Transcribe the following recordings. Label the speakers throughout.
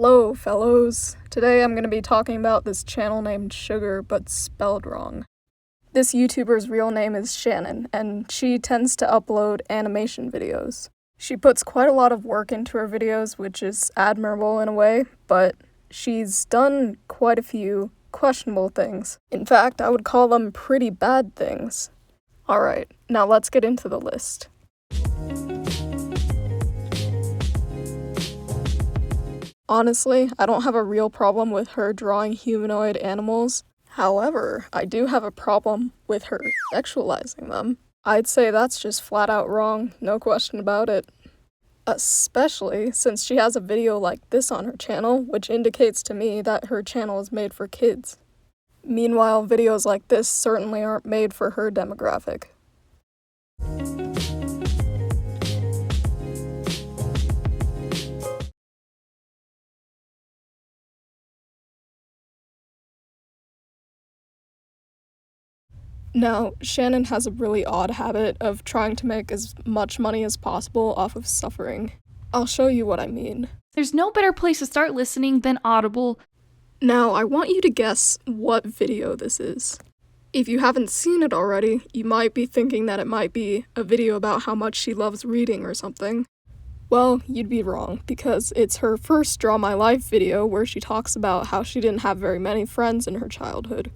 Speaker 1: Hello, fellows. Today I'm going to be talking about this channel named Shgurr, but spelled wrong. This YouTuber's real name is Shannon, and she tends to upload animation videos. She puts quite a lot of work into her videos, which is admirable in a way, but she's done quite a few questionable things. In fact, I would call them pretty bad things. Alright, now let's get into the list. Honestly, I don't have a real problem with her drawing humanoid animals. However, I do have a problem with her sexualizing them. I'd say that's just flat out wrong, no question about it. Especially since she has a video like this on her channel, which indicates to me that her channel is made for kids. Meanwhile, videos like this certainly aren't made for her demographic. Now, Shannon has a really odd habit of trying to make as much money as possible off of suffering. I'll show you what I mean.
Speaker 2: There's no better place to start listening than Audible.
Speaker 1: Now, I want you to guess what video this is. If you haven't seen it already, you might be thinking that it might be a video about how much she loves reading or something. Well, you'd be wrong, because it's her first Draw My Life video where she talks about how she didn't have very many friends in her childhood.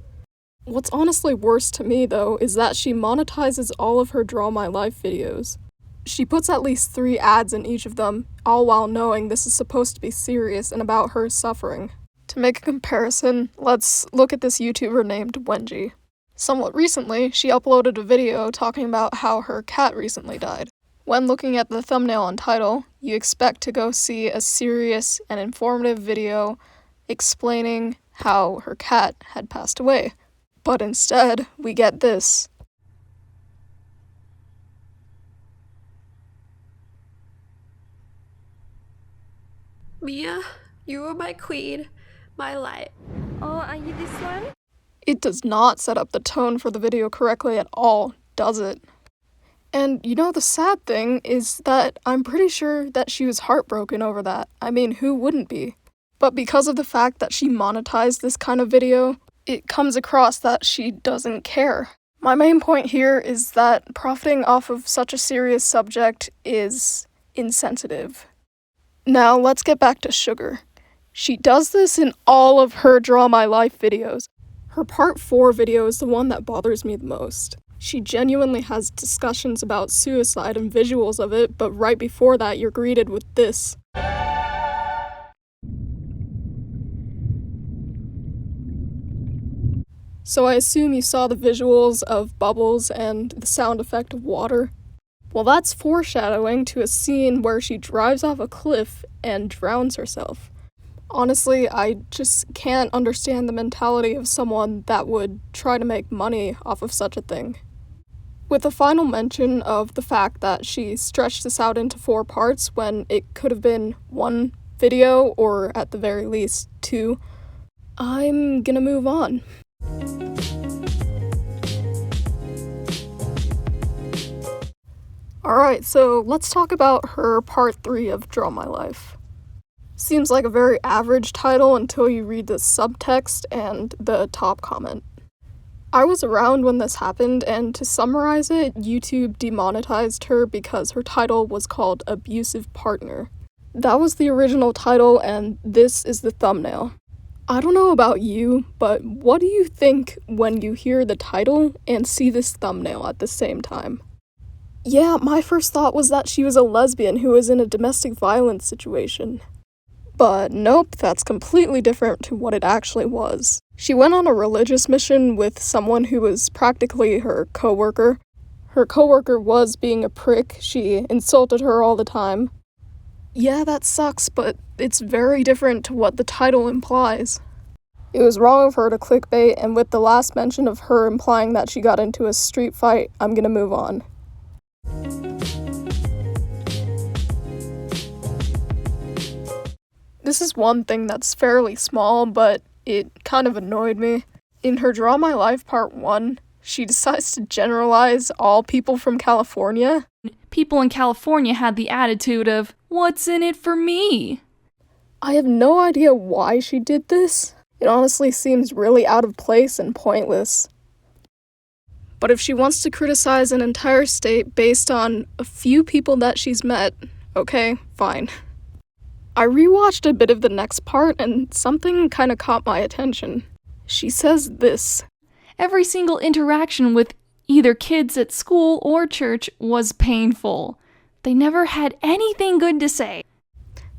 Speaker 1: What's honestly worse to me, though, is that she monetizes all of her Draw My Life videos. She puts at least 3 ads in each of them, all while knowing this is supposed to be serious and about her suffering. To make a comparison, let's look at this YouTuber named Wenji. Somewhat recently, she uploaded a video talking about how her cat recently died. When looking at the thumbnail and title, you expect to go see a serious and informative video explaining how her cat had passed away. But instead, we get this.
Speaker 3: Mia, you were my queen, my light.
Speaker 4: Oh, are you this one?
Speaker 1: It does not set up the tone for the video correctly at all, does it? And you know, the sad thing is that I'm pretty sure that she was heartbroken over that. I mean, who wouldn't be? But because of the fact that she monetized this kind of video, it comes across that she doesn't care. My main point here is that profiting off of such a serious subject is insensitive. Now, let's get back to Shgurr. She does this in all of her Draw My Life videos. Her part 4 video is the one that bothers me the most. She genuinely has discussions about suicide and visuals of it, but right before that you're greeted with this. So I assume you saw the visuals of bubbles and the sound effect of water. Well, that's foreshadowing to a scene where she drives off a cliff and drowns herself. Honestly, I just can't understand the mentality of someone that would try to make money off of such a thing. With a final mention of the fact that she stretched this out into 4 parts when it could have been 1 video, or at the very least 2, I'm gonna move on. Alright, so let's talk about her part 3 of Draw My Life. Seems like a very average title until you read the subtext and the top comment. I was around when this happened, and to summarize it, YouTube demonetized her because her title was called Abusive Partner. That was the original title, and this is the thumbnail. I don't know about you, but what do you think when you hear the title and see this thumbnail at the same time? Yeah, my first thought was that she was a lesbian who was in a domestic violence situation. But nope, that's completely different to what it actually was. She went on a religious mission with someone who was practically her coworker. Her coworker was being a prick, she insulted her all the time. Yeah, that sucks, but it's very different to what the title implies. It was wrong of her to clickbait, and with the last mention of her implying that she got into a street fight, I'm gonna move on. This is one thing that's fairly small, but it kind of annoyed me. In her Draw My Life Part 1, she decides to generalize all people from California.
Speaker 2: People in California had the attitude of, "What's in it for me?"
Speaker 1: I have no idea why she did this. It honestly seems really out of place and pointless. But if she wants to criticize an entire state based on a few people that she's met, okay, fine. I rewatched a bit of the next part and something kind of caught my attention. She says this.
Speaker 2: Every single interaction with either kids at school or church was painful. They never had anything good to say.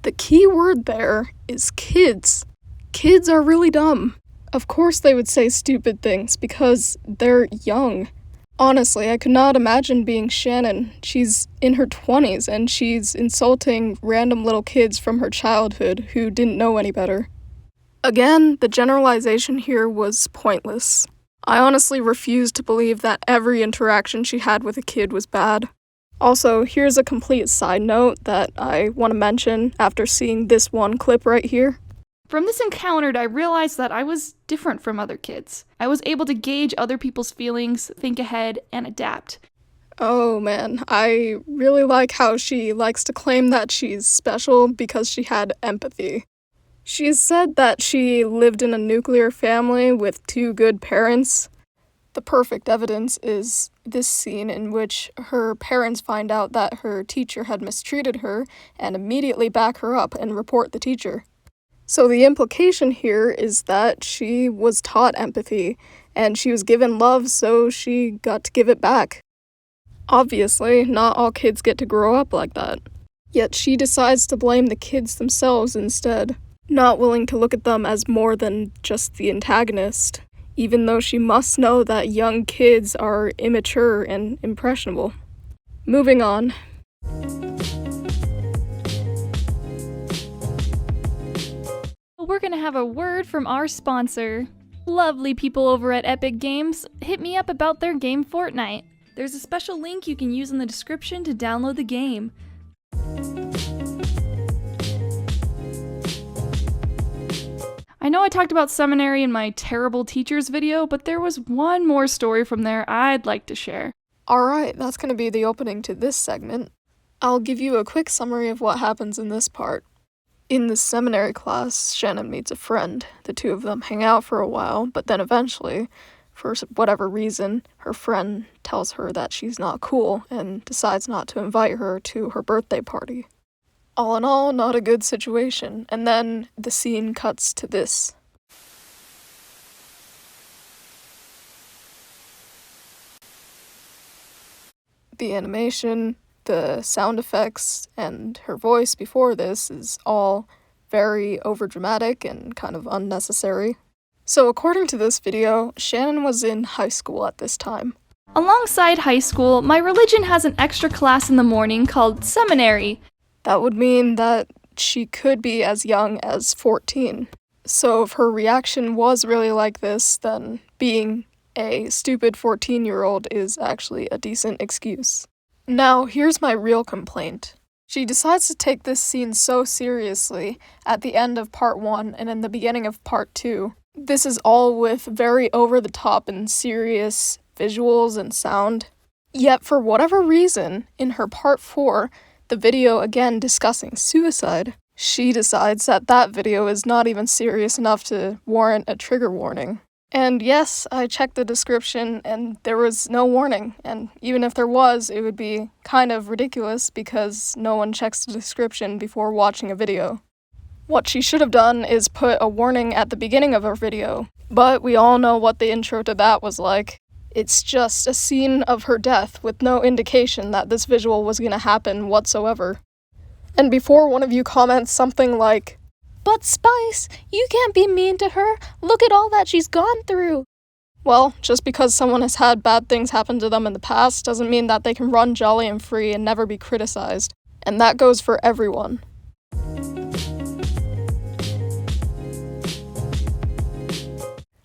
Speaker 1: The key word there is kids. Kids are really dumb. Of course they would say stupid things because they're young. Honestly, I could not imagine being Shannon. She's in her 20s and she's insulting random little kids from her childhood who didn't know any better. Again, the generalization here was pointless. I honestly refuse to believe that every interaction she had with a kid was bad. Also, here's a complete side note that I want to mention after seeing this one clip right here.
Speaker 2: From this encounter, I realized that I was different from other kids. I was able to gauge other people's feelings, think ahead, and adapt.
Speaker 1: Oh man, I really like how she likes to claim that she's special because she had empathy. She's said that she lived in a nuclear family with 2 good parents. The perfect evidence is this scene in which her parents find out that her teacher had mistreated her and immediately back her up and report the teacher. So the implication here is that she was taught empathy, and she was given love, so she got to give it back. Obviously, not all kids get to grow up like that. Yet she decides to blame the kids themselves instead, not willing to look at them as more than just the antagonist, even though she must know that young kids are immature and impressionable. Moving on.
Speaker 2: We're gonna have a word from our sponsor. Lovely people over at Epic Games hit me up about their game Fortnite. There's a special link you can use in the description to download the game. I know I talked about Seminary in my terrible teachers video, but there was one more story from there I'd like to share.
Speaker 1: Alright, that's gonna be the opening to this segment. I'll give you a quick summary of what happens in this part. In the seminary class, Shannon meets a friend. The 2 of them hang out for a while, but then eventually, for whatever reason, her friend tells her that she's not cool and decides not to invite her to her birthday party. All in all, not a good situation, and then the scene cuts to this. The animation, the sound effects, and her voice before this is all very overdramatic and kind of unnecessary. So according to this video, Shannon was in high school at this time.
Speaker 2: Alongside high school, my religion has an extra class in the morning called Seminary.
Speaker 1: That would mean that she could be as young as 14. So if her reaction was really like this, then being a stupid 14-year-old is actually a decent excuse. Now, here's my real complaint. She decides to take this scene so seriously at the end of part 1 and in the beginning of part 2. This is all with very over-the-top and serious visuals and sound. Yet, for whatever reason, in her part 4, the video again discussing suicide, she decides that that video is not even serious enough to warrant a trigger warning. And yes, I checked the description and there was no warning, and even if there was, it would be kind of ridiculous because no one checks the description before watching a video. What she should have done is put a warning at the beginning of her video, but we all know what the intro to that was like. It's just a scene of her death with no indication that this visual was gonna happen whatsoever. And before one of you comments something like, "But Spice, you can't be mean to her. Look at all that she's gone through." Well, just because someone has had bad things happen to them in the past doesn't mean that they can run jolly and free and never be criticized. And that goes for everyone.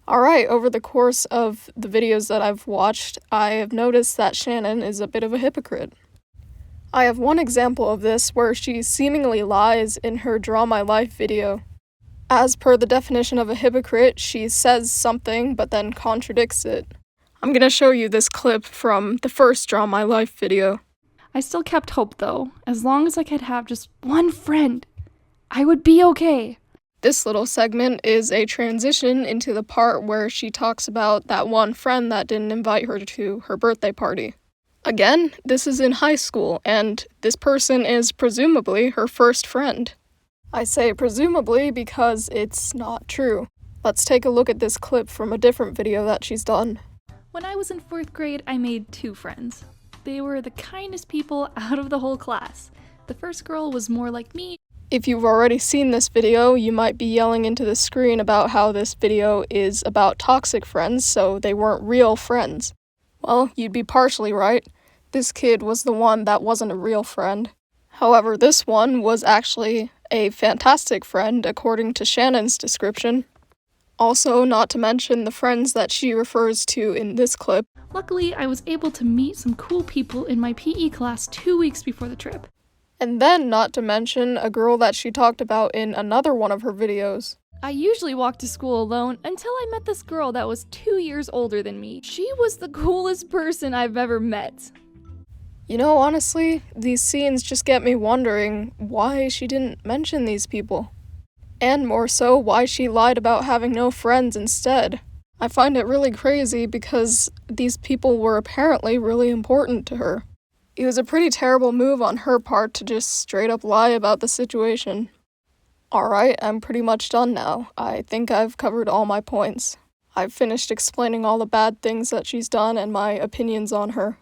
Speaker 1: Alright, over the course of the videos that I've watched, I have noticed that Shannon is a bit of a hypocrite. I have one example of this where she seemingly lies in her Draw My Life video. As per the definition of a hypocrite, she says something but then contradicts it. I'm gonna show you this clip from the first Draw My Life video.
Speaker 2: I still kept hope though, as long as I could have just one friend. I would be okay.
Speaker 1: This little segment is a transition into the part where she talks about that one friend that didn't invite her to her birthday party. Again, this is in high school, and this person is presumably her first friend. I say presumably because it's not true. Let's take a look at this clip from a different video that she's done.
Speaker 2: When I was in 4th grade, I made 2 friends. They were the kindest people out of the whole class. The first girl was more like me.
Speaker 1: If you've already seen this video, you might be yelling into the screen about how this video is about toxic friends, so they weren't real friends. Well, you'd be partially right. This kid was the one that wasn't a real friend. However, this one was actually a fantastic friend, according to Shannon's description. Also, not to mention the friends that she refers to in this clip.
Speaker 2: Luckily, I was able to meet some cool people in my PE class 2 weeks before the trip.
Speaker 1: And then, not to mention, a girl that she talked about in another one of her videos.
Speaker 2: I usually walked to school alone until I met this girl that was 2 years older than me. She was the coolest person I've ever met.
Speaker 1: You know, honestly, these scenes just get me wondering why she didn't mention these people. And more so, why she lied about having no friends instead. I find it really crazy because these people were apparently really important to her. It was a pretty terrible move on her part to just straight up lie about the situation. Alright, I'm pretty much done now. I think I've covered all my points. I've finished explaining all the bad things that she's done and my opinions on her.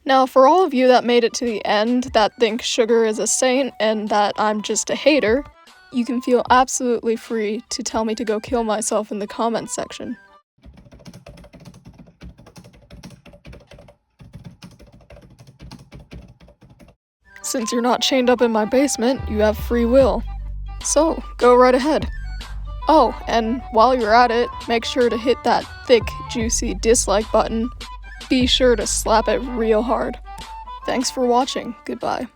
Speaker 1: Now, for all of you that made it to the end that think Shgurr is a saint and that I'm just a hater, you can feel absolutely free to tell me to go kill myself in the comments section. Since you're not chained up in my basement, you have free will. So, go right ahead. Oh, and while you're at it, make sure to hit that thick, juicy dislike button. Be sure to slap it real hard. Thanks for watching. Goodbye.